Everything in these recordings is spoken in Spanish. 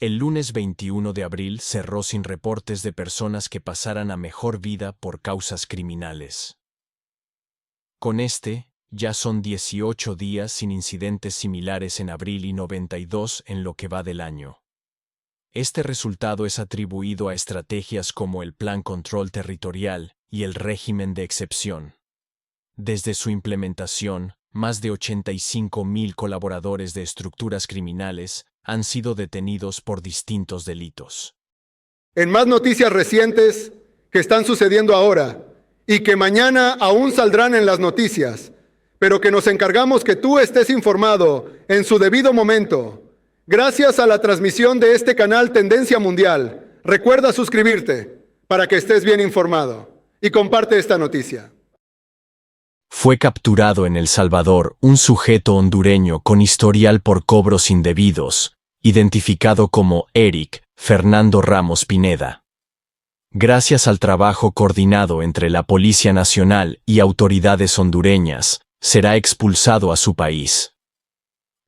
El lunes 21 de abril cerró sin reportes de personas que pasaran a mejor vida por causas criminales. Con ya son 18 días sin incidentes similares en abril y 92 en lo que va del año. Este resultado es atribuido a estrategias como el Plan Control Territorial y el régimen de excepción. Desde su implementación, más de 85.000 colaboradores de estructuras criminales han sido detenidos por distintos delitos. En más noticias recientes que están sucediendo ahora y que mañana aún saldrán en las noticias, pero que nos encargamos que tú estés informado en su debido momento. Gracias a la transmisión de este canal Tendencia Mundial, recuerda suscribirte para que estés bien informado y comparte esta noticia. Fue capturado en El Salvador un sujeto hondureño con historial por cobros indebidos, identificado como Eric Fernando Ramos Pineda. Gracias al trabajo coordinado entre la Policía Nacional y autoridades hondureñas, será expulsado a su país.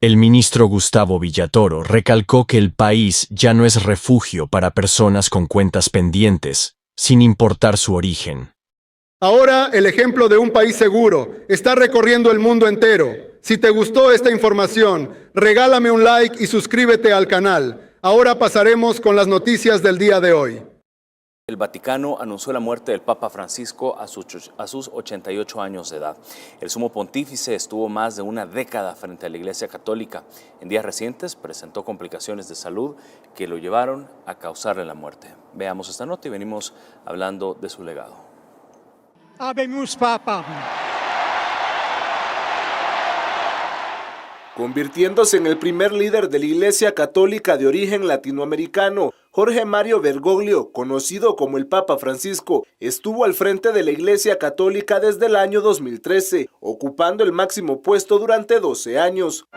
El ministro Gustavo Villatoro recalcó que el país ya no es refugio para personas con cuentas pendientes, sin importar su origen. Ahora el ejemplo de un país seguro está recorriendo el mundo entero. Si te gustó esta información, regálame un like y suscríbete al canal. Ahora pasaremos con las noticias del día de hoy. El Vaticano anunció la muerte del Papa Francisco a sus 88 años de edad. El sumo pontífice estuvo más de una década frente a la Iglesia Católica. En días recientes presentó complicaciones de salud que lo llevaron a causarle la muerte. Veamos esta nota y venimos hablando de su legado. Habemus Papam. Convirtiéndose en el primer líder de la Iglesia Católica de origen latinoamericano, Jorge Mario Bergoglio, conocido como el Papa Francisco, estuvo al frente de la Iglesia Católica desde el año 2013, ocupando el máximo puesto durante 12 años.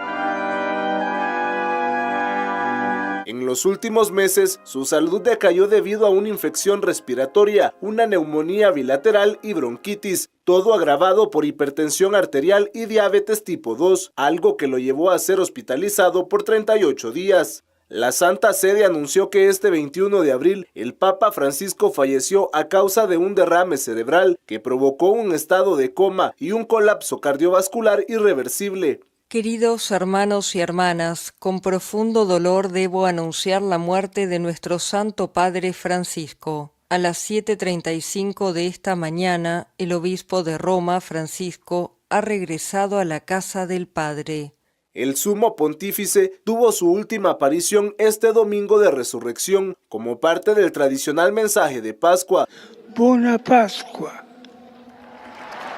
En los últimos meses, su salud decayó debido a una infección respiratoria, una neumonía bilateral y bronquitis, todo agravado por hipertensión arterial y diabetes tipo 2, algo que lo llevó a ser hospitalizado por 38 días. La Santa Sede anunció que este 21 de abril el Papa Francisco falleció a causa de un derrame cerebral que provocó un estado de coma y un colapso cardiovascular irreversible. Queridos hermanos y hermanas, con profundo dolor debo anunciar la muerte de nuestro Santo Padre Francisco. A las 7:35 de esta mañana, el obispo de Roma, Francisco, ha regresado a la casa del Padre. El sumo pontífice tuvo su última aparición este domingo de resurrección como parte del tradicional mensaje de Pascua. Buona Pascua.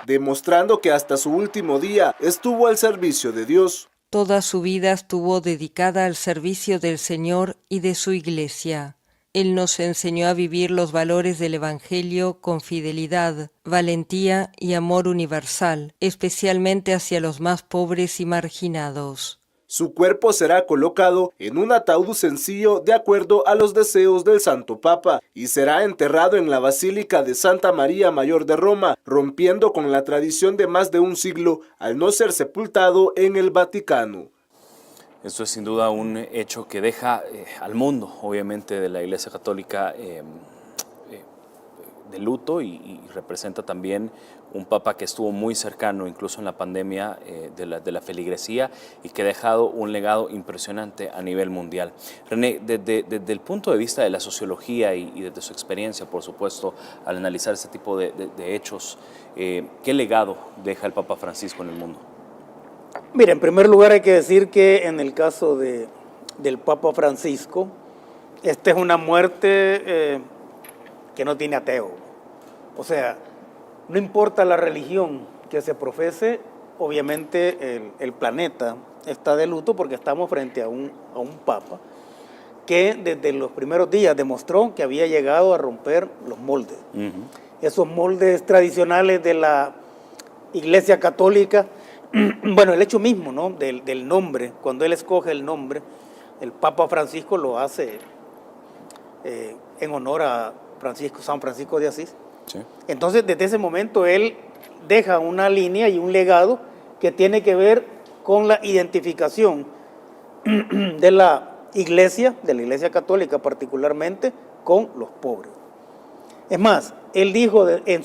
Demostrando que hasta su último día estuvo al servicio de Dios. Toda su vida estuvo dedicada al servicio del Señor y de su Iglesia. Él nos enseñó a vivir los valores del Evangelio con fidelidad, valentía y amor universal, especialmente hacia los más pobres y marginados. Su cuerpo será colocado en un ataúd sencillo de acuerdo a los deseos del Santo Papa y será enterrado en la Basílica de Santa María Mayor de Roma, rompiendo con la tradición de más de un siglo al no ser sepultado en el Vaticano. Esto es sin duda un hecho que deja al mundo, obviamente, de la Iglesia Católica de luto y representa también un papa que estuvo muy cercano, incluso en la pandemia, de la feligresía y que ha dejado un legado impresionante a nivel mundial. René, desde el punto de vista de la sociología y desde su experiencia, por supuesto, al analizar este tipo de hechos, ¿qué legado deja el Papa Francisco en el mundo? Mira, en primer lugar hay que decir que en el caso del Papa Francisco, esta es una muerte que no tiene ateo. O sea, no importa la religión que se profese, obviamente el planeta está de luto porque estamos frente a un Papa que desde los primeros días demostró que había llegado a romper los moldes. Esos moldes tradicionales de la Iglesia Católica. Bueno, el hecho mismo, ¿no?, del nombre, cuando él escoge el nombre, el Papa Francisco lo hace en honor a San Francisco de Asís. Sí. Entonces, desde ese momento, él deja una línea y un legado que tiene que ver con la identificación de la iglesia, de la Iglesia Católica particularmente, con los pobres. Es más, él dijo en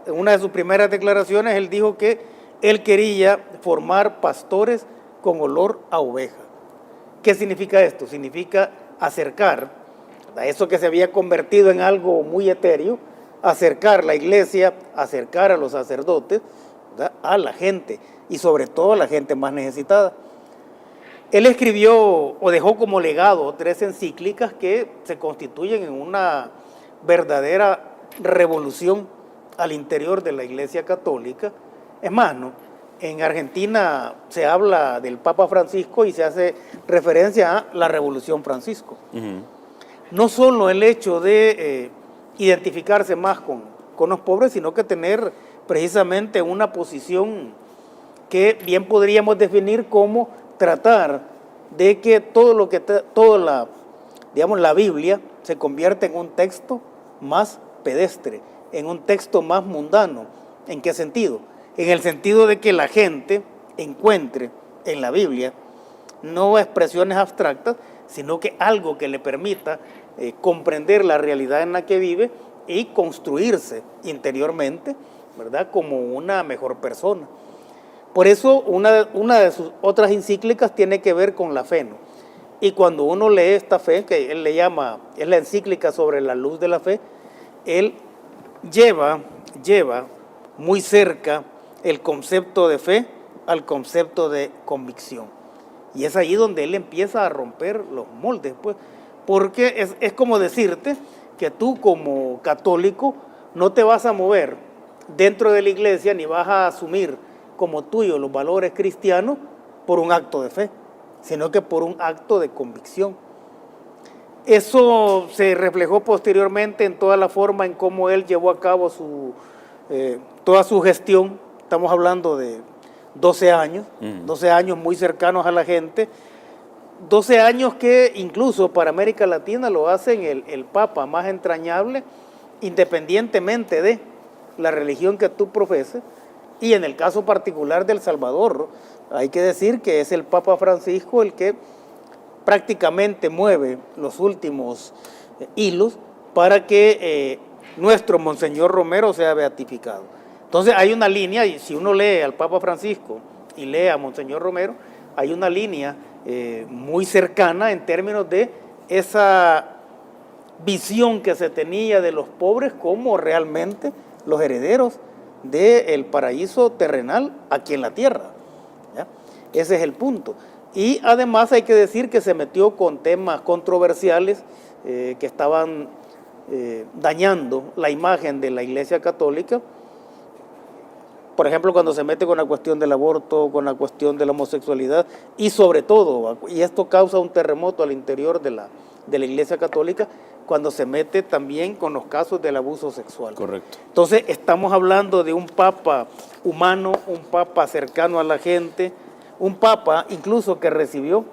una de sus primeras declaraciones, él dijo que él quería formar pastores con olor a oveja. ¿Qué significa esto? Significa acercar a eso que se había convertido en algo muy etéreo, acercar la iglesia, acercar a los sacerdotes, ¿verdad?, a la gente y sobre todo a la gente más necesitada. Él escribió o dejó como legado 3 encíclicas que se constituyen en una verdadera revolución al interior de la Iglesia Católica. Es más, ¿no?, en Argentina se habla del Papa Francisco y se hace referencia a la Revolución Francisco. No solo el hecho de identificarse más con los pobres, sino que tener precisamente una posición que bien podríamos definir como tratar de que toda la Biblia se convierta en un texto más pedestre, en un texto más mundano. ¿En qué sentido? En el sentido de que la gente encuentre en la Biblia no expresiones abstractas, sino que algo que le permita comprender la realidad en la que vive y construirse interiormente, ¿verdad?, como una mejor persona. Por eso una de sus otras encíclicas tiene que ver con la fe, ¿no? Y cuando uno lee esta fe, que él le llama, es la encíclica sobre la luz de la fe, él lleva muy cerca el concepto de fe al concepto de convicción. Y es ahí donde él empieza a romper los moldes, pues, porque es como decirte que tú como católico no te vas a mover dentro de la iglesia ni vas a asumir como tuyo los valores cristianos por un acto de fe, sino que por un acto de convicción. Eso se reflejó posteriormente en toda la forma en cómo él llevó a cabo toda su gestión. Estamos hablando de 12 años, 12 años muy cercanos a la gente, 12 años que incluso para América Latina lo hacen el Papa más entrañable, independientemente de la religión que tú profeses. Y en el caso particular de El Salvador, hay que decir que es el Papa Francisco el que prácticamente mueve los últimos hilos para que nuestro Monseñor Romero sea beatificado. Entonces hay una línea, y si uno lee al Papa Francisco y lee a Monseñor Romero, hay una línea muy cercana en términos de esa visión que se tenía de los pobres como realmente los herederos del paraíso terrenal aquí en la tierra, ¿ya? Ese es el punto. Y además hay que decir que se metió con temas controversiales que estaban dañando la imagen de la Iglesia Católica. Por ejemplo, cuando se mete con la cuestión del aborto, con la cuestión de la homosexualidad y sobre todo, y esto causa un terremoto al interior de la Iglesia Católica, cuando se mete también con los casos del abuso sexual. Correcto. Entonces estamos hablando de un papa humano, un papa cercano a la gente, un papa incluso que recibió,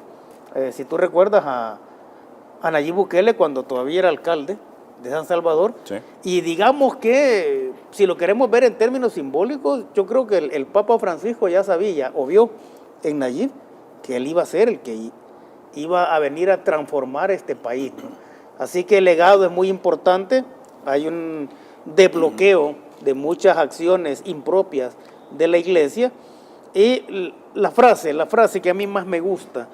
si tú recuerdas, a Nayib Bukele cuando todavía era alcalde de San Salvador. Sí. Y digamos que, si lo queremos ver en términos simbólicos, yo creo que el Papa Francisco ya sabía o vio en Nayib que él iba a ser el que iba a venir a transformar este país, ¿no? Así que el legado es muy importante. Hay un desbloqueo de muchas acciones impropias de la iglesia. Y la frase que a mí más me gusta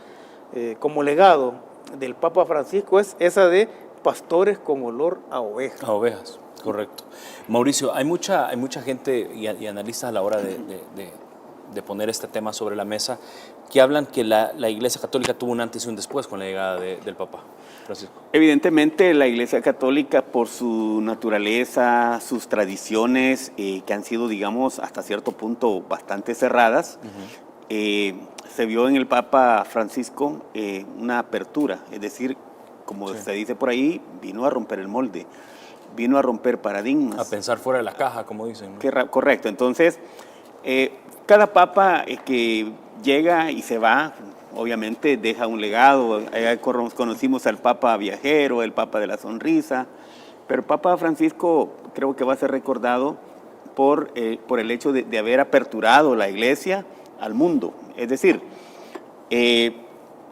como legado del Papa Francisco es esa de pastores con olor a ovejas. A ovejas, correcto. Mauricio, hay mucha gente y analistas a la hora de poner este tema sobre la mesa que hablan que la Iglesia Católica tuvo un antes y un después con la llegada del Papa Francisco. Evidentemente la Iglesia Católica, por su naturaleza, sus tradiciones, que han sido, digamos, hasta cierto punto bastante cerradas, se vio en el Papa Francisco una apertura, es decir, como se dice por ahí, vino a romper el molde, vino a romper paradigmas. A pensar fuera de la caja, como dicen, ¿no? Correcto. Entonces, cada papa que llega y se va, obviamente deja un legado. Conocimos al Papa Viajero, el Papa de la Sonrisa, pero el Papa Francisco creo que va a ser recordado por el hecho de haber aperturado la Iglesia al mundo. Es decir,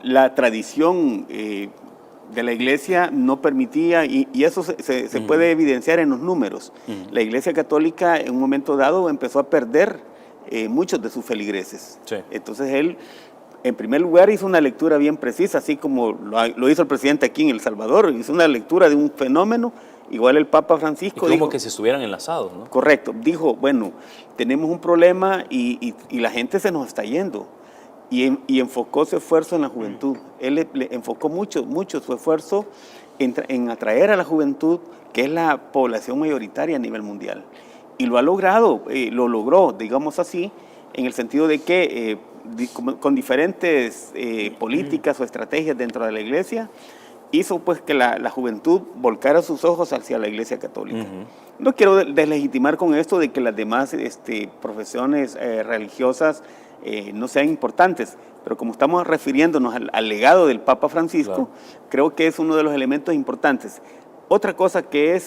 la tradición de la iglesia no permitía, y eso se puede evidenciar en los números. La iglesia católica en un momento dado empezó a perder muchos de sus feligreses. Sí. Entonces él, en primer lugar, hizo una lectura bien precisa, así como lo hizo el presidente aquí en El Salvador, hizo una lectura de un fenómeno. Igual el Papa Francisco como dijo, que se estuvieran enlazados, ¿no? correcto, dijo, bueno, tenemos un problema y la gente se nos está yendo. Y enfocó su esfuerzo en la juventud. Él le enfocó mucho su esfuerzo en atraer a la juventud, que es la población mayoritaria a nivel mundial. Y lo ha logrado, lo logró, digamos así, en el sentido de que con diferentes políticas o estrategias dentro de la iglesia, hizo pues que la juventud volcara sus ojos hacia la iglesia católica. No quiero deslegitimar con esto de que las demás profesiones religiosas no sean importantes, pero como estamos refiriéndonos al legado del Papa Francisco, creo que es uno de los elementos importantes. Otra cosa que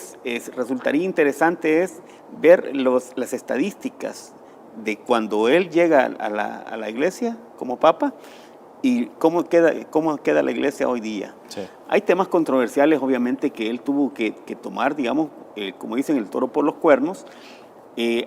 resultaría interesante es ver las estadísticas de cuando él llega a la iglesia como Papa y cómo queda la iglesia hoy día. Sí. Hay temas controversiales, obviamente, que él tuvo que tomar, digamos, como dicen, el toro por los cuernos,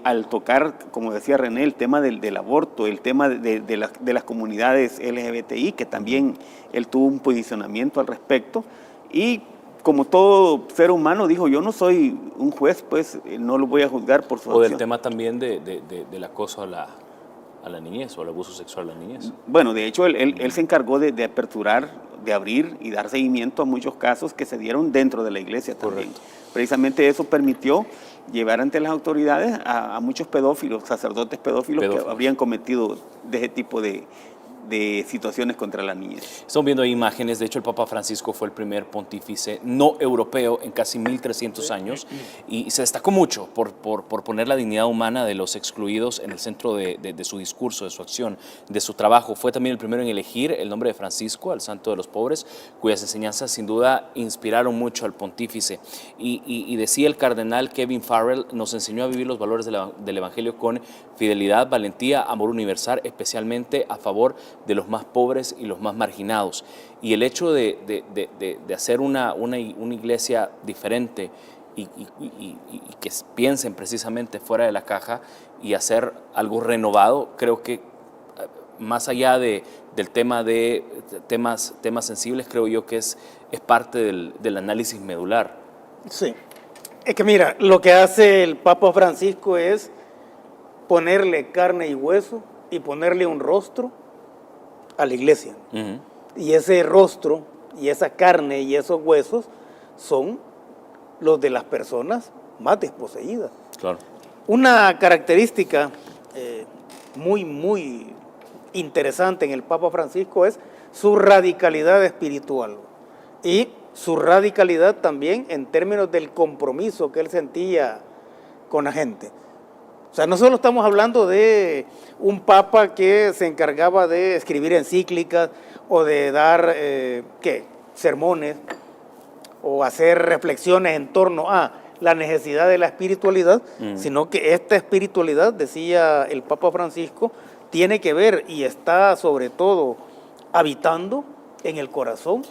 al tocar, como decía René, el tema del aborto, el tema de las comunidades LGBTI, que también él tuvo un posicionamiento al respecto, y como todo ser humano dijo, yo no soy un juez, pues no lo voy a juzgar por su O del acción. tema también del acoso a la niñez o al abuso sexual a la niñez. Bueno, de hecho, él se encargó de aperturar, de abrir y dar seguimiento a muchos casos que se dieron dentro de la iglesia también. Correcto. Precisamente eso permitió llevar ante las autoridades a muchos pedófilos, sacerdotes pedófilos que habrían cometido de ese tipo de situaciones contra la niñez. Estamos viendo ahí imágenes. De hecho, el Papa Francisco fue el primer pontífice no europeo en casi 1300 años y se destacó mucho por poner la dignidad humana de los excluidos en el centro de su discurso, de su acción, de su trabajo. Fue también el primero en elegir el nombre de Francisco, al santo de los pobres, cuyas enseñanzas sin duda inspiraron mucho al pontífice. Y decía el cardenal Kevin Farrell, nos enseñó a vivir los valores del Evangelio con fidelidad, valentía, amor universal, especialmente a favor de los más pobres y los más marginados. Y el hecho de hacer una iglesia diferente y que piensen precisamente fuera de la caja y hacer algo renovado, creo que más allá del tema de temas sensibles, creo yo que es parte del análisis medular. Sí. Es que mira, lo que hace el Papa Francisco es ponerle carne y hueso y ponerle un rostro a la iglesia. Y ese rostro y esa carne y esos huesos son los de las personas más desposeídas. Claro. Una característica muy interesante en el Papa Francisco es su radicalidad espiritual y su radicalidad también en términos del compromiso que él sentía con la gente. O sea, no solo estamos hablando de un papa que se encargaba de escribir encíclicas o de dar sermones o hacer reflexiones en torno a la necesidad de la espiritualidad, sino que esta espiritualidad, decía el Papa Francisco, tiene que ver y está sobre todo habitando en el corazón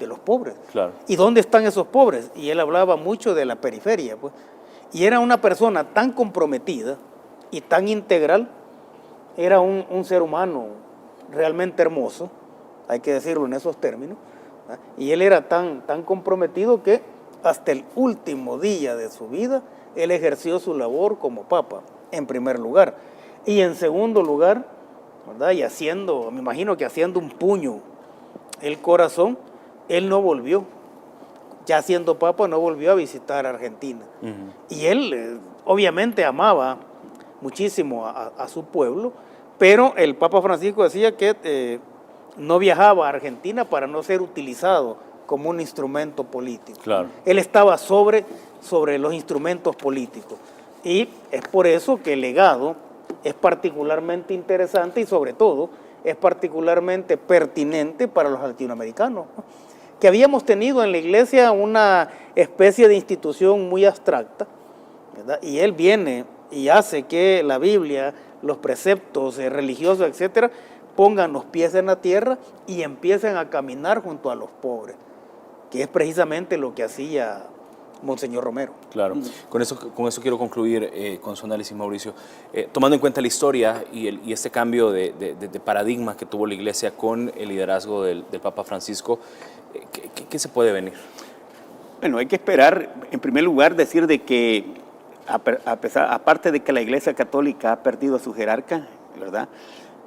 de los pobres. Claro. ¿Y dónde están esos pobres? Y él hablaba mucho de la periferia, pues. Y era una persona tan comprometida y tan integral, era un ser humano realmente hermoso, hay que decirlo en esos términos, ¿verdad? Y él era tan comprometido que hasta el último día de su vida, él ejerció su labor como papa, en primer lugar. Y en segundo lugar, ¿verdad? Y me imagino que haciendo un puño el corazón, él no volvió. Ya siendo papa no volvió a visitar Argentina. Y él obviamente amaba muchísimo a su pueblo, pero el Papa Francisco decía que no viajaba a Argentina para no ser utilizado como un instrumento político. Claro. Él estaba sobre los instrumentos políticos. Y es por eso que el legado es particularmente interesante y sobre todo es particularmente pertinente para los latinoamericanos, ¿no? Que habíamos tenido en la iglesia una especie de institución muy abstracta, ¿verdad? Y él viene y hace que la Biblia, los preceptos religiosos, etcétera, pongan los pies en la tierra y empiecen a caminar junto a los pobres, que es precisamente lo que hacía Monseñor Romero. Claro, con eso quiero concluir con su análisis, Mauricio. Tomando en cuenta la historia y este cambio de paradigma que tuvo la Iglesia con el liderazgo del Papa Francisco, ¿qué se puede venir? Bueno, hay que esperar, en primer lugar, decir de que, aparte de que la Iglesia Católica ha perdido a su jerarca, ¿verdad?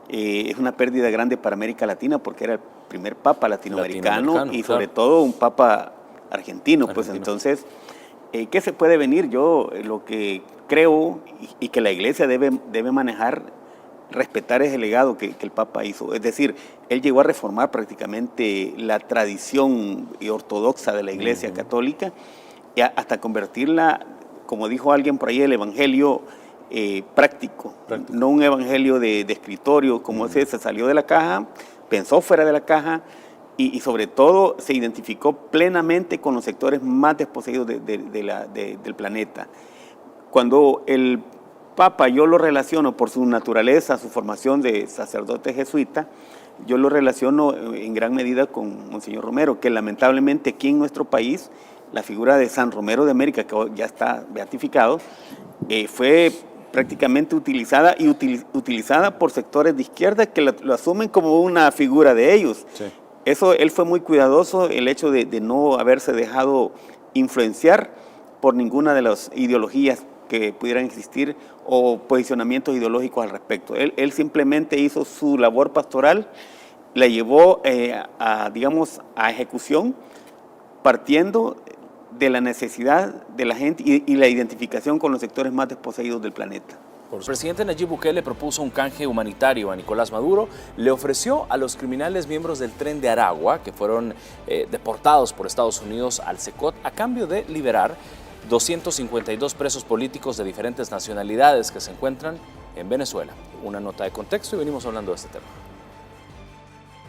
Es una pérdida grande para América Latina porque era el primer papa latinoamericano y sobre todo un papa argentino. Pues entonces, ¿qué se puede venir? Yo lo que creo y que la Iglesia debe manejar, respetar ese legado que el Papa hizo. Es decir, él llegó a reformar prácticamente la tradición ortodoxa de la Iglesia Católica y hasta convertirla, como dijo alguien por ahí, el Evangelio práctico, no un evangelio de escritorio, como se salió de la caja, pensó fuera de la caja y sobre todo se identificó plenamente con los sectores más desposeídos del planeta. Cuando el Papa, yo lo relaciono por su naturaleza, su formación de sacerdote jesuita, yo lo relaciono en gran medida con Monseñor Romero, que lamentablemente aquí en nuestro país, la figura de San Romero de América, que ya está beatificado, fue prácticamente utilizada utilizada por sectores de izquierda que lo asumen como una figura de ellos. Sí. Eso, él fue muy cuidadoso, el hecho de no haberse dejado influenciar por ninguna de las ideologías que pudieran existir o posicionamientos ideológicos al respecto. Él simplemente hizo su labor pastoral, la llevó a ejecución, partiendo de la necesidad de la gente y la identificación con los sectores más desposeídos del planeta. El presidente Nayib Bukele propuso un canje humanitario a Nicolás Maduro, le ofreció a los criminales miembros del Tren de Aragua, que fueron deportados por Estados Unidos al CECOT, a cambio de liberar 252 presos políticos de diferentes nacionalidades que se encuentran en Venezuela. Una nota de contexto y venimos hablando de este tema.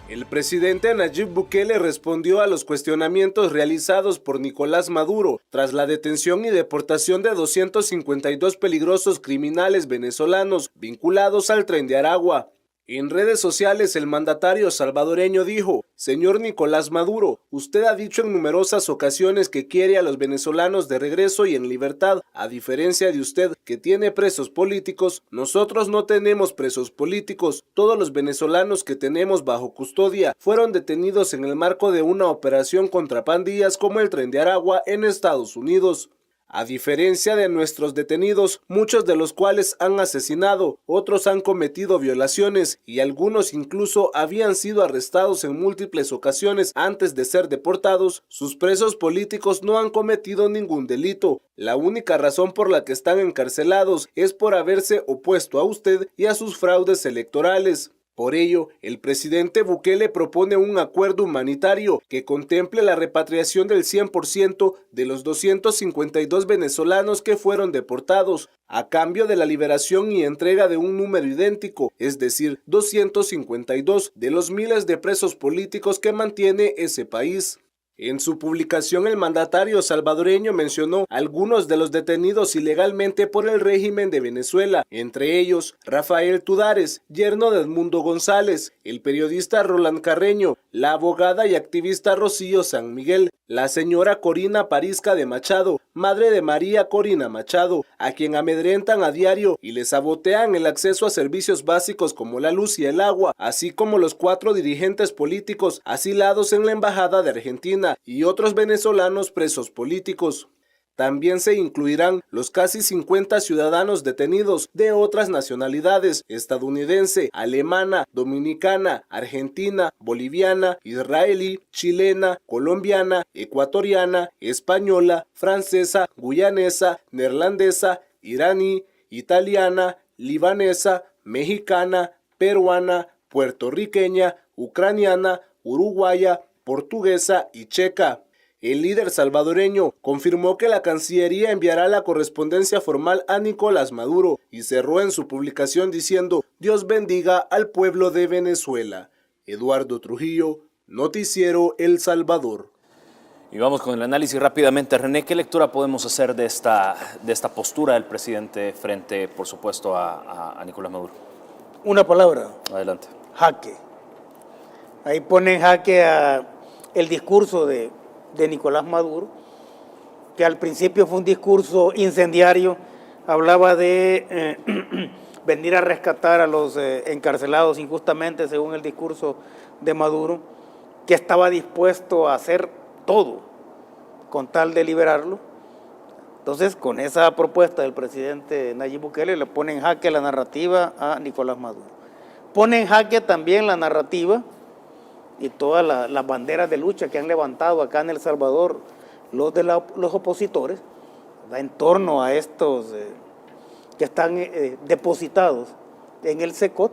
El presidente Nayib Bukele respondió a los cuestionamientos realizados por Nicolás Maduro tras la detención y deportación de 252 peligrosos criminales venezolanos vinculados al Tren de Aragua. En redes sociales, el mandatario salvadoreño dijo: «Señor Nicolás Maduro, usted ha dicho en numerosas ocasiones que quiere a los venezolanos de regreso y en libertad. A diferencia de usted, que tiene presos políticos, nosotros no tenemos presos políticos. Todos los venezolanos que tenemos bajo custodia fueron detenidos en el marco de una operación contra pandillas como el Tren de Aragua en Estados Unidos. A diferencia de nuestros detenidos, muchos de los cuales han asesinado, otros han cometido violaciones y algunos incluso habían sido arrestados en múltiples ocasiones antes de ser deportados, sus presos políticos no han cometido ningún delito. La única razón por la que están encarcelados es por haberse opuesto a usted y a sus fraudes electorales». Por ello, el presidente Bukele propone un acuerdo humanitario que contemple la repatriación del 100% de los 252 venezolanos que fueron deportados, a cambio de la liberación y entrega de un número idéntico, es decir, 252 de los miles de presos políticos que mantiene ese país. En su publicación, el mandatario salvadoreño mencionó algunos de los detenidos ilegalmente por el régimen de Venezuela, entre ellos Rafael Tudares, yerno de Edmundo González, el periodista Roland Carreño, la abogada y activista Rocío San Miguel, la señora Corina Parisca de Machado, madre de María Corina Machado, a quien amedrentan a diario y le sabotean el acceso a servicios básicos como la luz y el agua, así como los 4 dirigentes políticos asilados en la Embajada de Argentina y otros venezolanos presos políticos. También se incluirán los casi 50 ciudadanos detenidos de otras nacionalidades: estadounidense, alemana, dominicana, argentina, boliviana, israelí, chilena, colombiana, ecuatoriana, española, francesa, guyanesa, neerlandesa, iraní, italiana, libanesa, mexicana, peruana, puertorriqueña, ucraniana, uruguaya, portuguesa y checa. El líder salvadoreño confirmó que la Cancillería enviará la correspondencia formal a Nicolás Maduro y cerró en su publicación diciendo: «Dios bendiga al pueblo de Venezuela». Eduardo Trujillo, Noticiero El Salvador. Y vamos con el análisis rápidamente. René, ¿qué lectura podemos hacer de esta postura del presidente frente, por supuesto, a Nicolás Maduro? Una palabra. Adelante. Jaque. Ahí pone en jaque el discurso de Nicolás Maduro, que al principio fue un discurso incendiario, hablaba de venir a rescatar a los encarcelados injustamente, según el discurso de Maduro, que estaba dispuesto a hacer todo con tal de liberarlo. Entonces, con esa propuesta del presidente Nayib Bukele, le pone en jaque la narrativa a Nicolás Maduro. Pone en jaque también la narrativa y todas las banderas de lucha que han levantado acá en El Salvador los opositores, ¿verdad?, en torno a estos que están depositados en el SECOT,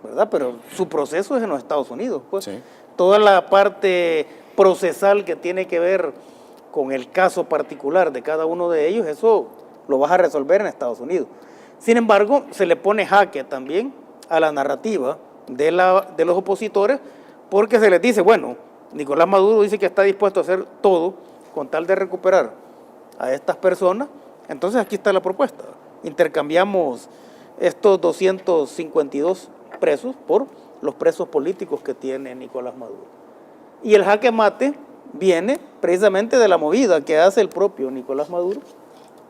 ¿verdad? Pero su proceso es en los Estados Unidos, pues. Sí. Toda la parte procesal que tiene que ver con el caso particular de cada uno de ellos, eso lo vas a resolver en Estados Unidos. Sin embargo, se le pone jaque también a la narrativa de los opositores, porque se les dice, bueno, Nicolás Maduro dice que está dispuesto a hacer todo con tal de recuperar a estas personas, entonces aquí está la propuesta. Intercambiamos estos 252 presos por los presos políticos que tiene Nicolás Maduro. Y el jaque mate viene precisamente de la movida que hace el propio Nicolás Maduro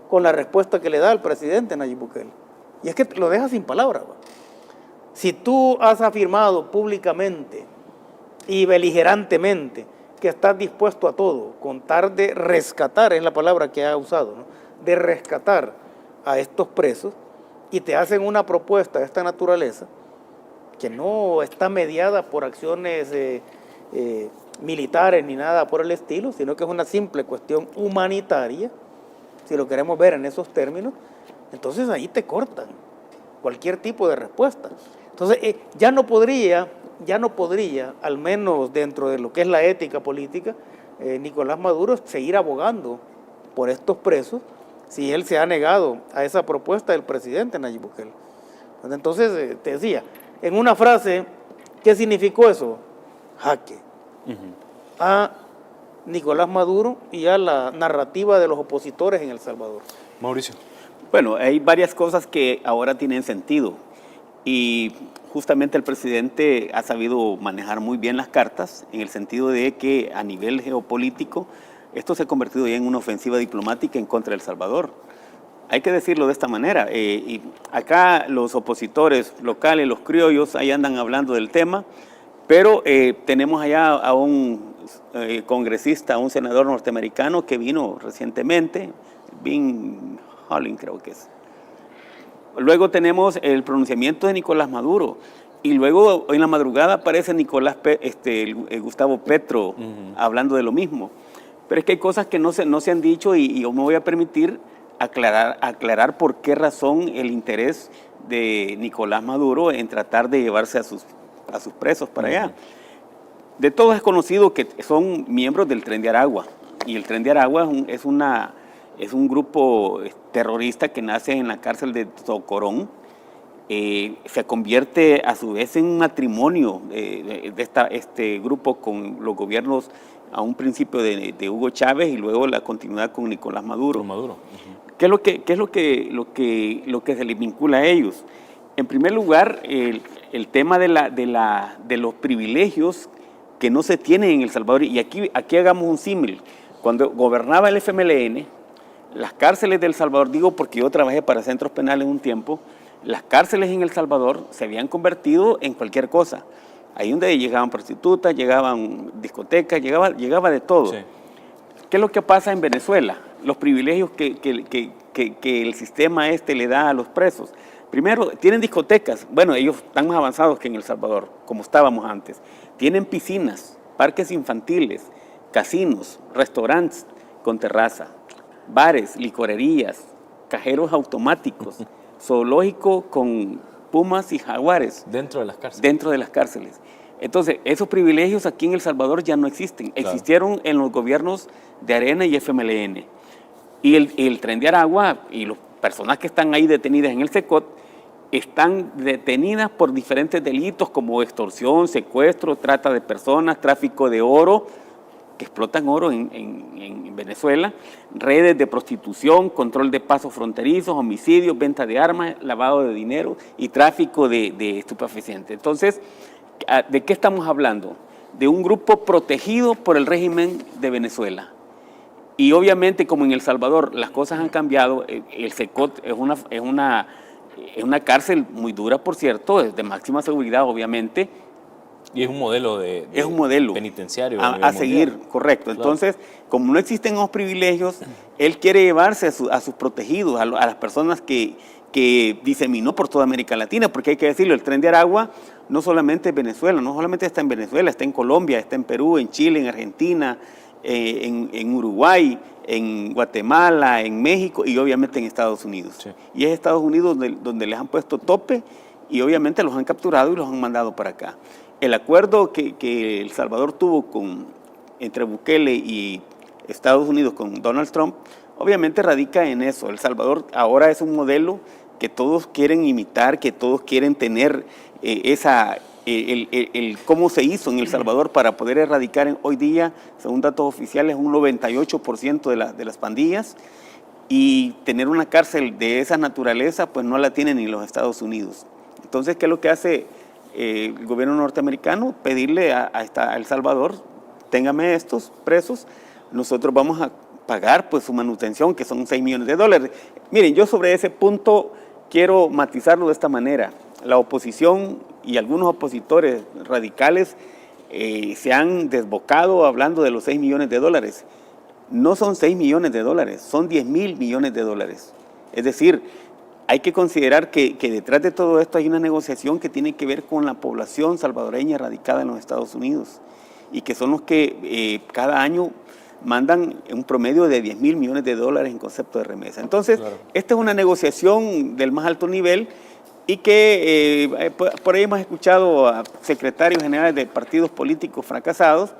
con la respuesta que le da al presidente Nayib Bukele. Y es que lo deja sin palabras. Si tú has afirmado públicamente y beligerantemente que estás dispuesto a todo, con tal de rescatar, es la palabra que ha usado, ¿no?, de rescatar a estos presos, y te hacen una propuesta de esta naturaleza, que no está mediada por acciones militares ni nada por el estilo, sino que es una simple cuestión humanitaria, si lo queremos ver en esos términos, entonces ahí te cortan cualquier tipo de respuesta. Entonces ya no podría, al menos dentro de lo que es la ética política, Nicolás Maduro seguir abogando por estos presos si él se ha negado a esa propuesta del presidente Nayib Bukele. Entonces, te decía, en una frase, ¿qué significó eso? Jaque. A Nicolás Maduro y a la narrativa de los opositores en El Salvador. Mauricio. Bueno, hay varias cosas que ahora tienen sentido y justamente el presidente ha sabido manejar muy bien las cartas en el sentido de que a nivel geopolítico esto se ha convertido ya en una ofensiva diplomática en contra de El Salvador. Hay que decirlo de esta manera. Y acá los opositores locales, los criollos, ahí andan hablando del tema, pero tenemos allá a un congresista, a un senador norteamericano que vino recientemente, Vin Holling creo que es. Luego tenemos el pronunciamiento de Nicolás Maduro. Y luego en la madrugada aparece Gustavo Petro hablando de lo mismo. Pero es que hay cosas que no se han dicho y yo me voy a permitir aclarar por qué razón el interés de Nicolás Maduro en tratar de llevarse a sus presos para allá. De todos es conocido que son miembros del Tren de Aragua, y el Tren de Aragua es un grupo terrorista que nace en la cárcel de Tocorón. Se convierte a su vez en un matrimonio de este grupo con los gobiernos a un principio de Hugo Chávez y luego la continuidad con Nicolás Maduro. ¿Qué es lo que se les vincula a ellos? En primer lugar, el tema de los privilegios que no se tienen en El Salvador, y aquí hagamos un símil. Cuando gobernaba el FMLN, las cárceles de El Salvador, digo porque yo trabajé para centros penales un tiempo, las cárceles en El Salvador se habían convertido en cualquier cosa. Ahí donde llegaban prostitutas, llegaban discotecas, llegaba de todo. Sí. ¿Qué es lo que pasa en Venezuela? Los privilegios que el sistema le da a los presos. Primero, tienen discotecas. Bueno, ellos están más avanzados que en El Salvador, como estábamos antes. Tienen piscinas, parques infantiles, casinos, restaurantes con terraza, bares, licorerías, cajeros automáticos, zoológico con pumas y jaguares. Dentro de las cárceles. Dentro de las cárceles. Entonces, esos privilegios aquí en El Salvador ya no existen. Claro. Existieron en los gobiernos de Arena y FMLN. Y el Tren de Aragua y las personas que están ahí detenidas en el SECOT están detenidas por diferentes delitos como extorsión, secuestro, trata de personas, tráfico de oro, que explotan oro en Venezuela, redes de prostitución, control de pasos fronterizos, homicidios, venta de armas, lavado de dinero y tráfico de estupefacientes. Entonces, ¿de qué estamos hablando? De un grupo protegido por el régimen de Venezuela. Y obviamente, como en El Salvador las cosas han cambiado, el CECOT es una cárcel muy dura, por cierto, de máxima seguridad, obviamente. Y es un modelo es un modelo penitenciario a seguir, correcto. Entonces, como no existen los privilegios, él quiere llevarse a sus protegidos, a las personas que diseminó por toda América Latina, porque hay que decirlo, el Tren de Aragua no solamente es Venezuela, no solamente está en Venezuela, está en Colombia, está en Perú, en Chile, en Argentina, en Uruguay, en Guatemala, en México y obviamente en Estados Unidos. Sí. Y es Estados Unidos donde les han puesto tope y obviamente los han capturado y los han mandado para acá. El acuerdo que El Salvador tuvo entre Bukele y Estados Unidos con Donald Trump, obviamente radica en eso. El Salvador ahora es un modelo que todos quieren imitar, que todos quieren tener cómo se hizo en El Salvador para poder erradicar hoy día, según datos oficiales, un 98% de las pandillas, y tener una cárcel de esa naturaleza, pues no la tienen ni los Estados Unidos. Entonces, ¿qué es lo que hace el gobierno norteamericano? Pedirle a El Salvador, téngame estos presos, nosotros vamos a pagar pues su manutención, que son $6 millones. Miren, yo sobre ese punto quiero matizarlo de esta manera. La oposición y algunos opositores radicales se han desbocado hablando de los $6 millones. No son $6 millones, son $10.000 millones. Es decir, hay que considerar que detrás de todo esto hay una negociación que tiene que ver con la población salvadoreña radicada en los Estados Unidos y que son los que cada año mandan un promedio de $10.000 millones en concepto de remesa. Entonces, claro, esta es una negociación del más alto nivel y que por ahí hemos escuchado a secretarios generales de partidos políticos fracasados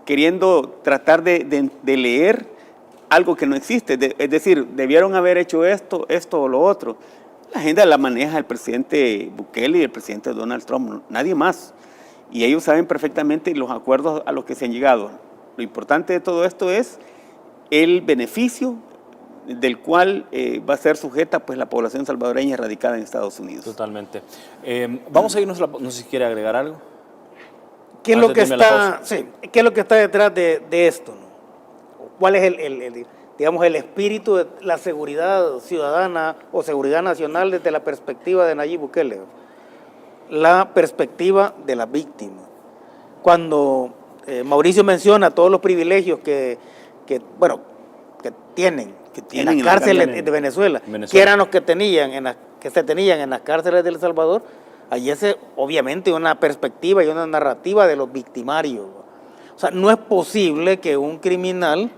queriendo tratar de leer algo que no existe, es decir, debieron haber hecho esto o lo otro. La agenda la maneja el presidente Bukele y el presidente Donald Trump, nadie más. Y ellos saben perfectamente los acuerdos a los que se han llegado. Lo importante de todo esto es el beneficio del cual va a ser sujeta pues, la población salvadoreña radicada en Estados Unidos. Totalmente. Vamos a irnos, no sé si quiere agregar algo. ¿Qué es lo que está detrás de esto, ¿no? ¿Cuál es el espíritu de la seguridad ciudadana o seguridad nacional desde la perspectiva de Nayib Bukele? La perspectiva de la víctima. Cuando Mauricio menciona todos los privilegios que tienen en las cárceles de Venezuela, que eran los que se tenían en las cárceles de El Salvador, allí es obviamente una perspectiva y una narrativa de los victimarios. O sea, no es posible que un criminal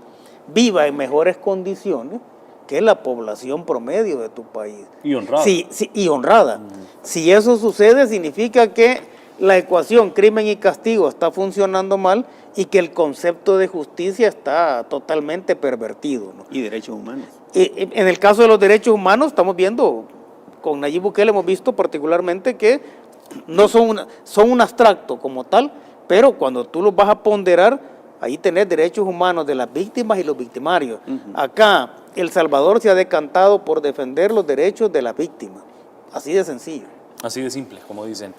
viva en mejores condiciones que la población promedio de tu país. Y honrada. Sí, y honrada. Si eso sucede, significa que la ecuación crimen y castigo está funcionando mal y que el concepto de justicia está totalmente pervertido, ¿no? Y derechos humanos. En el caso de los derechos humanos, estamos viendo, con Nayib Bukele hemos visto particularmente que no son un abstracto como tal, pero cuando tú los vas a ponderar, ahí tenés derechos humanos de las víctimas y los victimarios. Acá, El Salvador se ha decantado por defender los derechos de las víctimas. Así de sencillo. Así de simple, como dicen.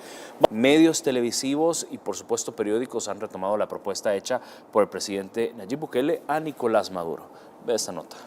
Medios televisivos y, por supuesto, periódicos han retomado la propuesta hecha por el presidente Nayib Bukele a Nicolás Maduro. Ve esta nota.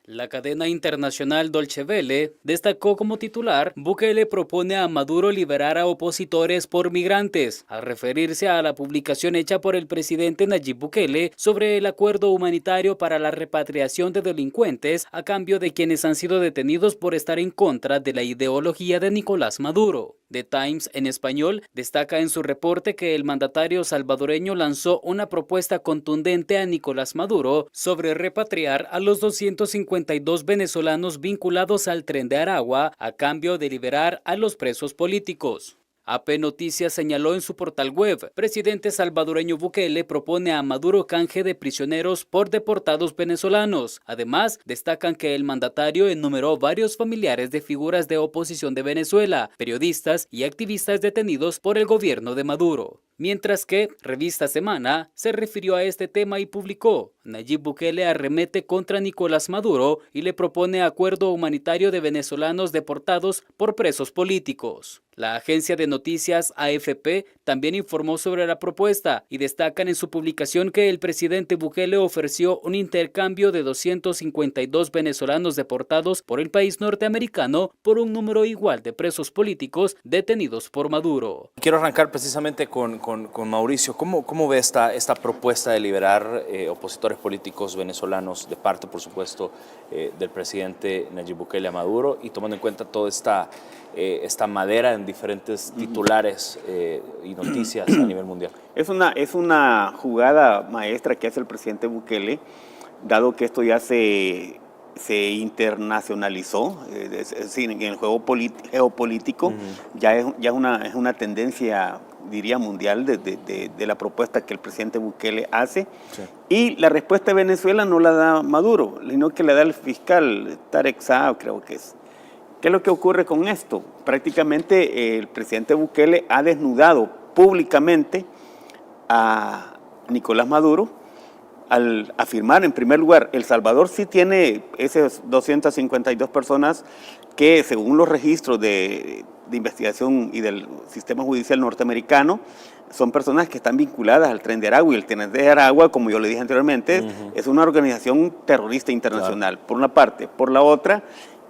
La cadena internacional Deutsche Welle destacó como titular: Bukele propone a Maduro liberar a opositores por migrantes, al referirse a la publicación hecha por el presidente Nayib Bukele sobre el acuerdo humanitario para la repatriación de delincuentes a cambio de quienes han sido detenidos por estar en contra de la ideología de Nicolás Maduro. The Times en español destaca en su reporte que el mandatario salvadoreño lanzó una propuesta contundente a Nicolás Maduro sobre repatriar a los 252 venezolanos vinculados al Tren de Aragua a cambio de liberar a los presos políticos. AP Noticias señaló en su portal web: presidente salvadoreño Bukele propone a Maduro canje de prisioneros por deportados venezolanos. Además, destacan que el mandatario enumeró varios familiares de figuras de oposición de Venezuela, periodistas y activistas detenidos por el gobierno de Maduro. Mientras que Revista Semana se refirió a este tema y publicó: Nayib Bukele arremete contra Nicolás Maduro y le propone acuerdo humanitario de venezolanos deportados por presos políticos. La agencia de noticias AFP también informó sobre la propuesta y destacan en su publicación que el presidente Bukele ofreció un intercambio de 252 venezolanos deportados por el país norteamericano por un número igual de presos políticos detenidos por Maduro. Quiero arrancar precisamente con Mauricio. ¿Cómo ve esta propuesta de liberar opositores políticos venezolanos de parte, por supuesto, del presidente Nayib Bukele a Maduro, y tomando en cuenta toda esta madera en diferentes titulares y noticias a nivel mundial? Es una jugada maestra que hace el presidente Bukele, dado que esto ya se internacionalizó, es decir, en el juego geopolítico, ya es una tendencia, diría, mundial de la propuesta que el presidente Bukele hace. Sí. Y la respuesta de Venezuela no la da Maduro, sino que la da el fiscal Tarek Saab, creo que es. ¿Qué es lo que ocurre con esto? Prácticamente el presidente Bukele ha desnudado públicamente a Nicolás Maduro al afirmar, en primer lugar, El Salvador sí tiene esas 252 personas que, según los registros de investigación y del sistema judicial norteamericano, son personas que están vinculadas al Tren de Aragua, y el Tren de Aragua, como yo le dije anteriormente, es una organización terrorista internacional, claro, por una parte. Por la otra,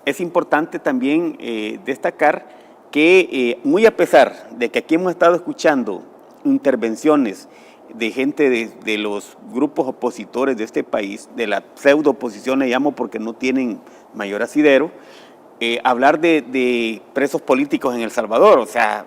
es importante también destacar que, muy a pesar de que aquí hemos estado escuchando intervenciones de gente de los grupos opositores de este país, de la pseudo oposición, le llamo porque no tienen mayor asidero, hablar de presos políticos en El Salvador, o sea,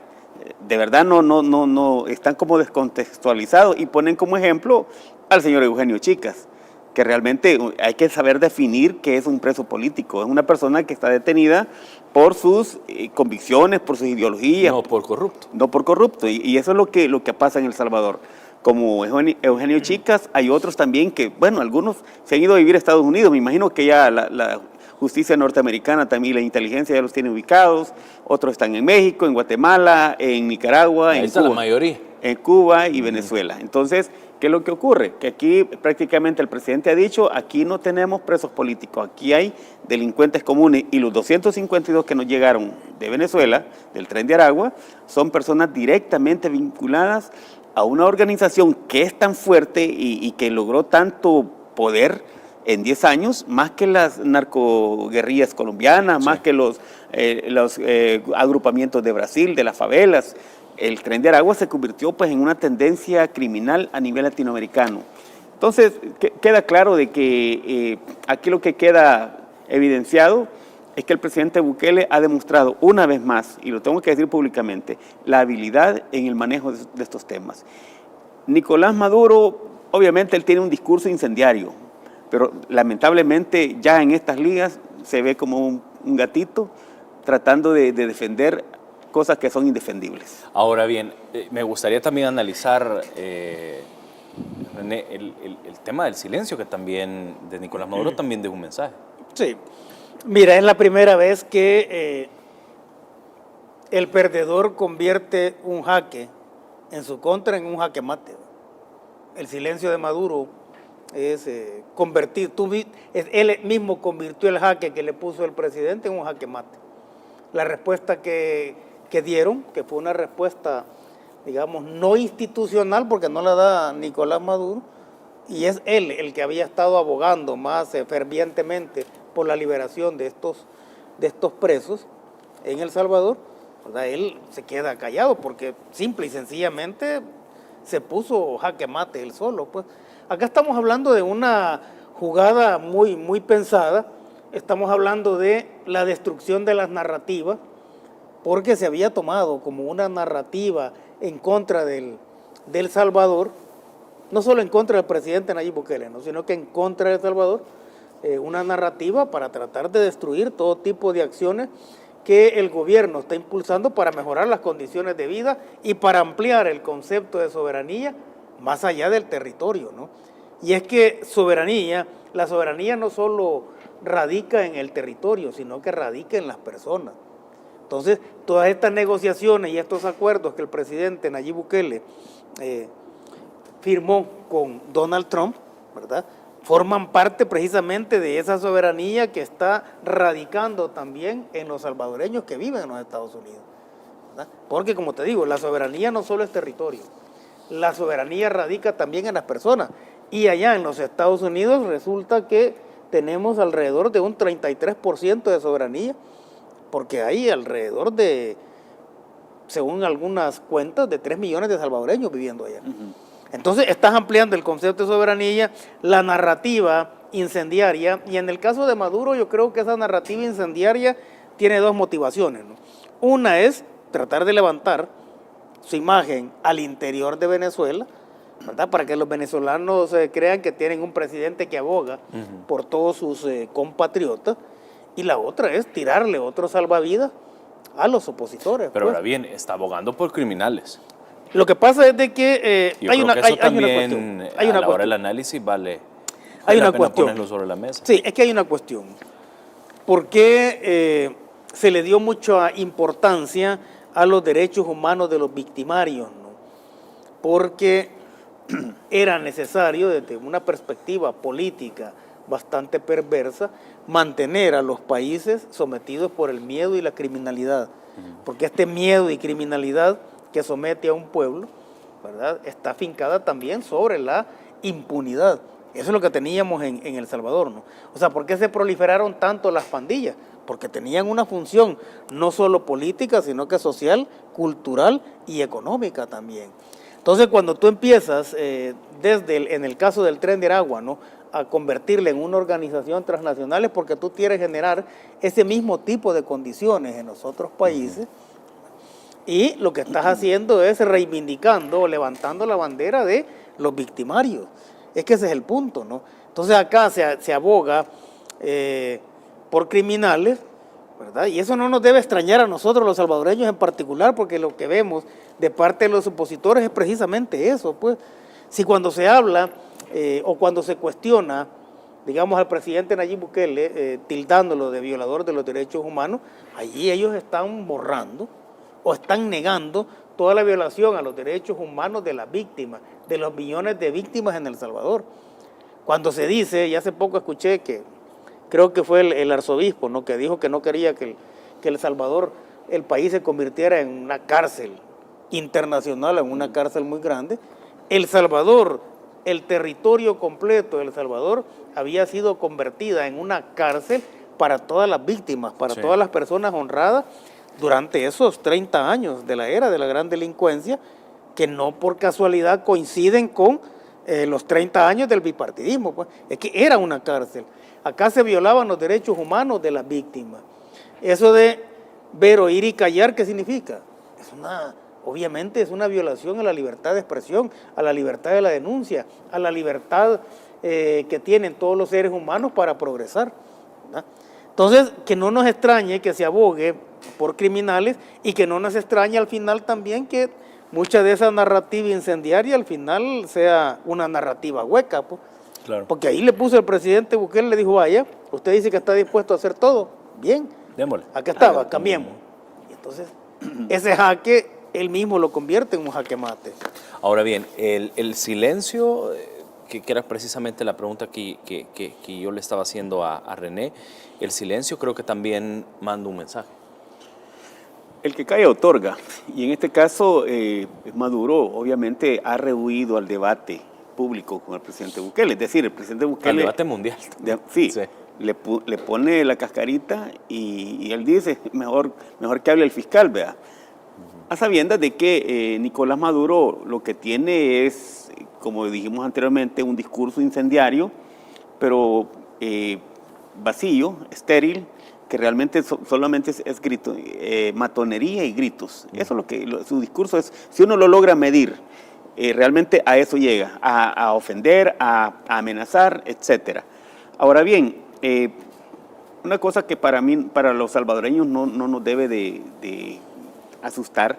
de verdad no están como descontextualizados, y ponen como ejemplo al señor Eugenio Chicas, que realmente hay que saber definir qué es un preso político. Es una persona que está detenida por sus convicciones, por sus ideologías. No por corrupto. No por corrupto, y eso es lo que pasa en El Salvador. Como Eugenio Chicas, hay otros también que, bueno, algunos se han ido a vivir a Estados Unidos. Me imagino que ya la justicia norteamericana también, la inteligencia ya los tiene ubicados. Otros están en México, en Guatemala, en Nicaragua, en Cuba. La mayoría. En Cuba y Venezuela. Entonces, ¿qué es lo que ocurre? Que aquí prácticamente el presidente ha dicho, aquí no tenemos presos políticos, aquí hay delincuentes comunes, y los 252 que nos llegaron de Venezuela, del Tren de Aragua, son personas directamente vinculadas a una organización que es tan fuerte y que logró tanto poder en 10 años, más que las narcoguerrillas colombianas, sí, más que los agrupamientos de Brasil, de las favelas. El Tren de Aragua se convirtió pues en una tendencia criminal a nivel latinoamericano. Entonces, queda claro de que aquí lo que queda evidenciado es que el presidente Bukele ha demostrado una vez más, y lo tengo que decir públicamente, la habilidad en el manejo de estos temas. Nicolás Maduro, obviamente él tiene un discurso incendiario, pero lamentablemente ya en estas ligas se ve como un gatito tratando de defender cosas que son indefendibles. Ahora bien, me gustaría también analizar, René, el tema del silencio que también de Nicolás Maduro también dejó un mensaje. Sí. Mira, es la primera vez que el perdedor convierte un jaque en su contra en un jaque mate. El silencio de Maduro es convertir, él mismo convirtió el jaque que le puso el presidente en un jaque mate. La respuesta que dieron, que fue una respuesta, digamos, no institucional, porque no la da Nicolás Maduro, y es él el que había estado abogando más fervientemente por la liberación de estos presos en El Salvador, ¿verdad? Él se queda callado porque simple y sencillamente se puso jaque mate él solo. Pues acá estamos hablando de una jugada muy, muy pensada, estamos hablando de la destrucción de las narrativas, porque se había tomado como una narrativa en contra del Salvador, no solo en contra del presidente Nayib Bukele, ¿no?, sino que en contra de El Salvador, una narrativa para tratar de destruir todo tipo de acciones que el gobierno está impulsando para mejorar las condiciones de vida y para ampliar el concepto de soberanía más allá del territorio, ¿no? Y es que la soberanía no solo radica en el territorio, sino que radica en las personas. Entonces, todas estas negociaciones y estos acuerdos que el presidente Nayib Bukele firmó con Donald Trump, ¿verdad?, forman parte precisamente de esa soberanía que está radicando también en los salvadoreños que viven en los Estados Unidos, ¿verdad? Porque, como te digo, la soberanía no solo es territorio, la soberanía radica también en las personas. Y allá en los Estados Unidos resulta que tenemos alrededor de un 33% de soberanía, porque hay alrededor de, según algunas cuentas, de 3 millones de salvadoreños viviendo allá. Entonces estás ampliando el concepto de soberanía, la narrativa incendiaria, y en el caso de Maduro yo creo que esa narrativa incendiaria tiene dos motivaciones, ¿no? Una es tratar de levantar su imagen al interior de Venezuela, ¿verdad?, para que los venezolanos crean que tienen un presidente que aboga por todos sus compatriotas, y la otra es tirarle otro salvavidas a los opositores. Pero pues. ahora bien, está abogando por criminales. Lo que pasa es de que Yo creo que eso también, hay una a la hora cuestión. del análisis, vale Hay la una pena cuestión. ponerlo sobre la mesa. Sí, es que hay una cuestión. ¿Por qué se le dio mucha importancia a los derechos humanos de los victimarios, ¿no? Porque era necesario, desde una perspectiva política bastante perversa, mantener a los países sometidos por el miedo y la criminalidad. Porque este miedo y criminalidad que somete a un pueblo, ¿verdad?, está afincada también sobre la impunidad. Eso es lo que teníamos en El Salvador, ¿no? O sea, ¿por qué se proliferaron tanto las pandillas? Porque tenían una función no solo política, sino que social, cultural y económica también. Entonces, cuando tú empiezas, en el caso del Tren de Aragua, ¿no?, a convertirle en una organización transnacional, es porque tú quieres generar ese mismo tipo de condiciones en los otros países, y lo que estás haciendo es reivindicando o levantando la bandera de los victimarios. Es que ese es el punto, ¿no? Entonces acá se aboga por criminales, ¿verdad? Y eso no nos debe extrañar a nosotros los salvadoreños en particular, porque lo que vemos de parte de los opositores es precisamente eso, pues. Si cuando se habla o cuando se cuestiona, digamos, al presidente Nayib Bukele, tildándolo de violador de los derechos humanos, allí ellos están borrando o están negando toda la violación a los derechos humanos de las víctimas, de los millones de víctimas en El Salvador. Cuando se dice, y hace poco escuché que, creo que fue el arzobispo, ¿no?, que dijo que no quería que El Salvador, el país, se convirtiera en una cárcel internacional, en una cárcel muy grande. El Salvador, el territorio completo de El Salvador, había sido convertida en una cárcel para todas las víctimas, para todas las personas honradas, durante esos 30 años de la era de la gran delincuencia, que no por casualidad coinciden con los 30 años del bipartidismo, pues. Es que era una cárcel. Acá se violaban los derechos humanos de las víctimas. Eso de ver, oír y callar, ¿qué significa? Obviamente es una violación a la libertad de expresión, a la libertad de la denuncia, a la libertad que tienen todos los seres humanos para progresar, ¿verdad? Entonces, que no nos extrañe que se abogue por criminales, y que no nos extrañe al final también que mucha de esa narrativa incendiaria al final sea una narrativa hueca, pues. Claro. Porque ahí le puso el presidente Bukele, le dijo, vaya, usted dice que está dispuesto a hacer todo, bien, Démosle. acá estaba, cambiemos. Y entonces ese jaque él mismo lo convierte en un jaque mate. Ahora bien, el silencio, que era precisamente la pregunta que yo le estaba haciendo a René, el silencio creo que también manda un mensaje. El que calla otorga, y en este caso Maduro obviamente ha rehuido al debate público con el presidente Bukele, es decir, el presidente Bukele... Al debate mundial. Sí. Le pone la cascarita y él dice, mejor que hable el fiscal, vea. A sabiendas de que Nicolás Maduro lo que tiene es, como dijimos anteriormente, un discurso incendiario, pero vacío, estéril, que realmente solamente es grito, matonería y gritos. Eso es lo que su discurso es. Si uno lo logra medir, realmente a eso llega, a ofender, a amenazar, etcétera. Ahora bien, una cosa que para los salvadoreños no nos debe de asustar,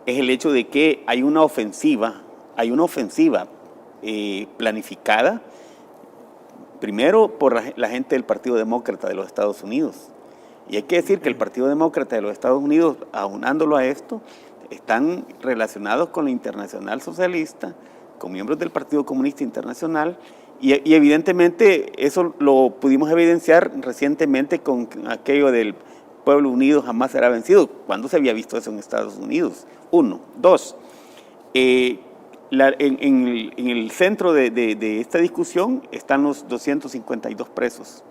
es el hecho de que hay una ofensiva planificada, primero por la gente del Partido Demócrata de los Estados Unidos, Y hay que decir que el Partido Demócrata de los Estados Unidos, aunándolo a esto, están relacionados con la Internacional Socialista, con miembros del Partido Comunista Internacional, y evidentemente eso lo pudimos evidenciar recientemente con aquello del pueblo unido jamás será vencido. ¿Cuándo se había visto eso en Estados Unidos? 1. 2. En el centro de esta discusión están los 252 presos.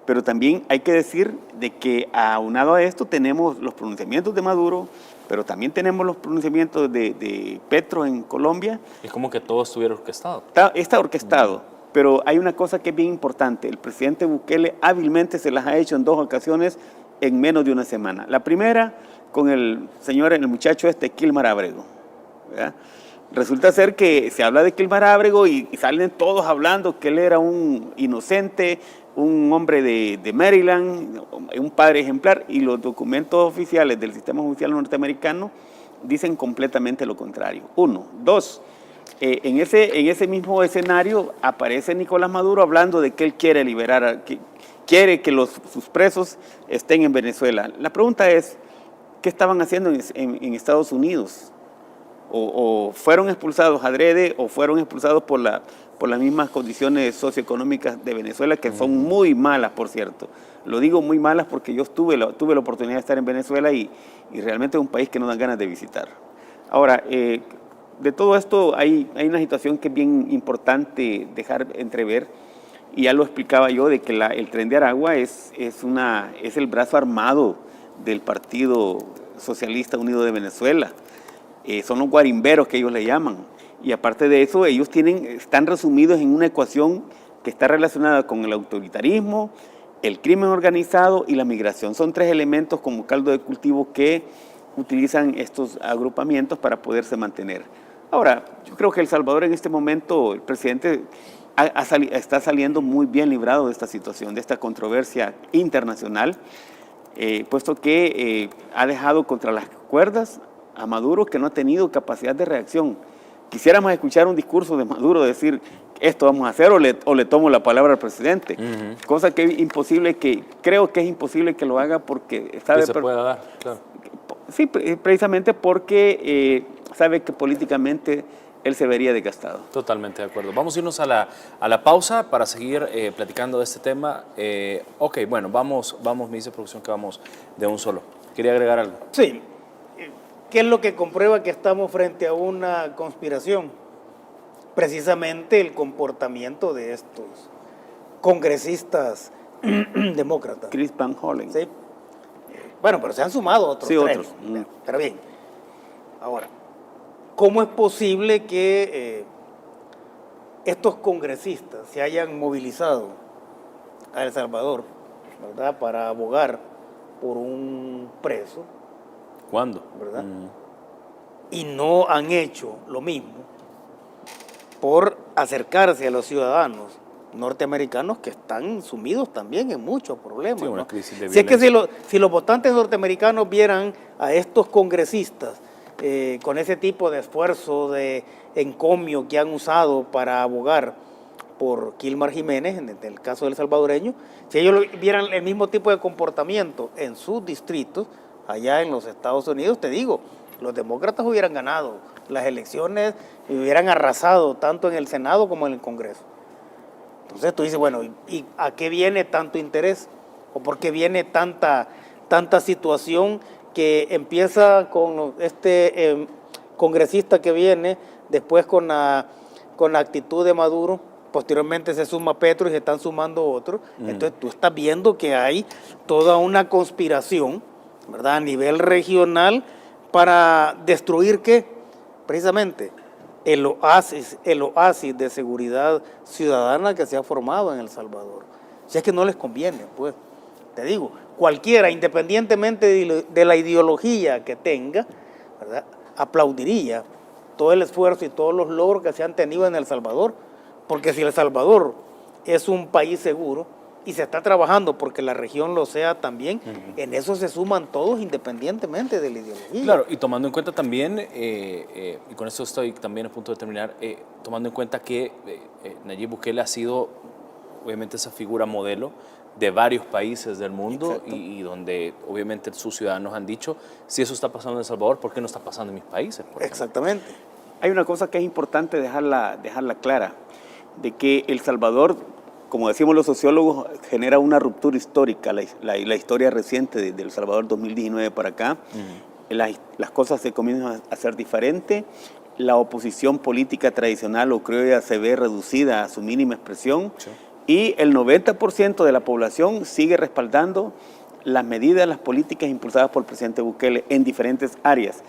Pero también hay que decir de que aunado a esto tenemos los pronunciamientos de Maduro, pero también tenemos los pronunciamientos de Petro en Colombia. Es como que todo estuviera orquestado. Está orquestado, pero hay una cosa que es bien importante. El presidente Bukele hábilmente se las ha hecho en 2 ocasiones en menos de una semana. La primera con el muchacho Kilmar Abrego, ¿verdad? Resulta ser que se habla de Kilmar Abrego y salen todos hablando que él era un inocente, un hombre de Maryland, un padre ejemplar, y los documentos oficiales del sistema judicial norteamericano dicen completamente lo contrario. 1. 2. En ese mismo escenario aparece Nicolás Maduro hablando de que él quiere liberar, quiere que sus presos estén en Venezuela. La pregunta es, ¿qué estaban haciendo en Estados Unidos? O fueron expulsados adrede o fueron expulsados por las mismas condiciones socioeconómicas de Venezuela, que son muy malas, por cierto. Lo digo muy malas porque yo tuve la oportunidad de estar en Venezuela y realmente es un país que no dan ganas de visitar. Ahora, de todo esto hay una situación que es bien importante dejar entrever, y ya lo explicaba yo, de que el Tren de Aragua es el brazo armado del Partido Socialista Unido de Venezuela. Son los guarimberos que ellos le llaman. Y aparte de eso, ellos están resumidos en una ecuación que está relacionada con el autoritarismo, el crimen organizado y la migración. Son 3 elementos como caldo de cultivo que utilizan estos agrupamientos para poderse mantener. Ahora, yo creo que El Salvador en este momento, el presidente está saliendo muy bien librado de esta situación, de esta controversia internacional, puesto que ha dejado contra las cuerdas a Maduro, que no ha tenido capacidad de reacción. Quisiéramos escuchar un discurso de Maduro, decir, esto vamos a hacer, o le tomo la palabra al presidente, cosa que es imposible, creo que es imposible que lo haga porque sabe... Que se pueda dar, claro. Sí, precisamente porque sabe que políticamente él se vería desgastado. Totalmente de acuerdo. Vamos a irnos a la pausa para seguir platicando de este tema. Ok, bueno, vamos, me dice producción que vamos de un solo. ¿Quería agregar algo? Sí. ¿Qué es lo que comprueba que estamos frente a una conspiración? Precisamente el comportamiento de estos congresistas demócratas. Chris Van Hollen. Sí. Bueno, pero se han sumado otros. Sí, 3. otros. Pero bien. Ahora, ¿cómo es posible que estos congresistas se hayan movilizado a El Salvador, ¿verdad?, para abogar por un preso? ¿Cuándo? ¿Verdad? Y no han hecho lo mismo por acercarse a los ciudadanos norteamericanos que están sumidos también en muchos problemas. Sí, una ¿no? crisis de Si es que violencia. si los votantes norteamericanos vieran a estos congresistas con ese tipo de esfuerzo, de encomio que han usado para abogar por Kilmar Jiménez, en el caso del salvadoreño, si ellos vieran el mismo tipo de comportamiento en sus distritos, allá en los Estados Unidos, te digo, los demócratas hubieran ganado las elecciones y hubieran arrasado tanto en el Senado como en el Congreso. Entonces tú dices, bueno, ¿y a qué viene tanto interés? ¿O por qué viene tanta situación que empieza con este congresista que viene, después con la actitud de Maduro, posteriormente se suma Petro y se están sumando otros? Entonces tú estás viendo que hay toda una conspiración, ¿verdad?, a nivel regional para destruir, ¿qué? Precisamente el oasis de seguridad ciudadana que se ha formado en El Salvador. Si es que no les conviene, pues, te digo, cualquiera, independientemente de la ideología que tenga, ¿verdad?, aplaudiría todo el esfuerzo y todos los logros que se han tenido en El Salvador, porque si El Salvador es un país seguro, y se está trabajando porque la región lo sea también, en eso se suman todos independientemente de la ideología. Claro, y tomando en cuenta también, y con esto estoy también a punto de terminar, tomando en cuenta que Nayib Bukele ha sido obviamente esa figura modelo de varios países del mundo Exacto. y donde obviamente sus ciudadanos han dicho, si eso está pasando en El Salvador, ¿por qué no está pasando en mis países? Por ejemplo? Exactamente. Hay una cosa que es importante dejarla clara, de que El Salvador, como decimos los sociólogos, genera una ruptura histórica, la historia reciente de El Salvador 2019 para acá. Las cosas se comienzan a hacer diferentes, la oposición política tradicional o criolla se ve reducida a su mínima expresión, Sí. y el 90% de la población sigue respaldando las medidas, las políticas impulsadas por el presidente Bukele en diferentes áreas.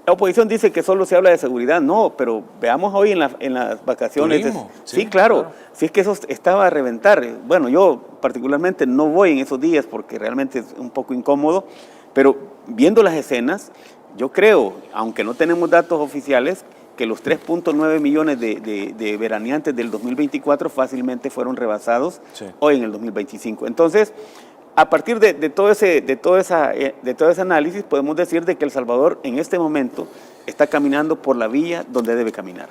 La oposición dice que solo se habla de seguridad, no, pero veamos hoy en las vacaciones. Turismo, Sí, claro, si es que eso estaba a reventar. Bueno, yo particularmente no voy en esos días porque realmente es un poco incómodo, pero viendo las escenas, yo creo, aunque no tenemos datos oficiales, que los 3.9 millones de veraneantes del 2024 fácilmente fueron rebasados hoy en el 2025. Entonces, a partir de todo ese análisis, podemos decir de que El Salvador en este momento está caminando por la vía donde debe caminar.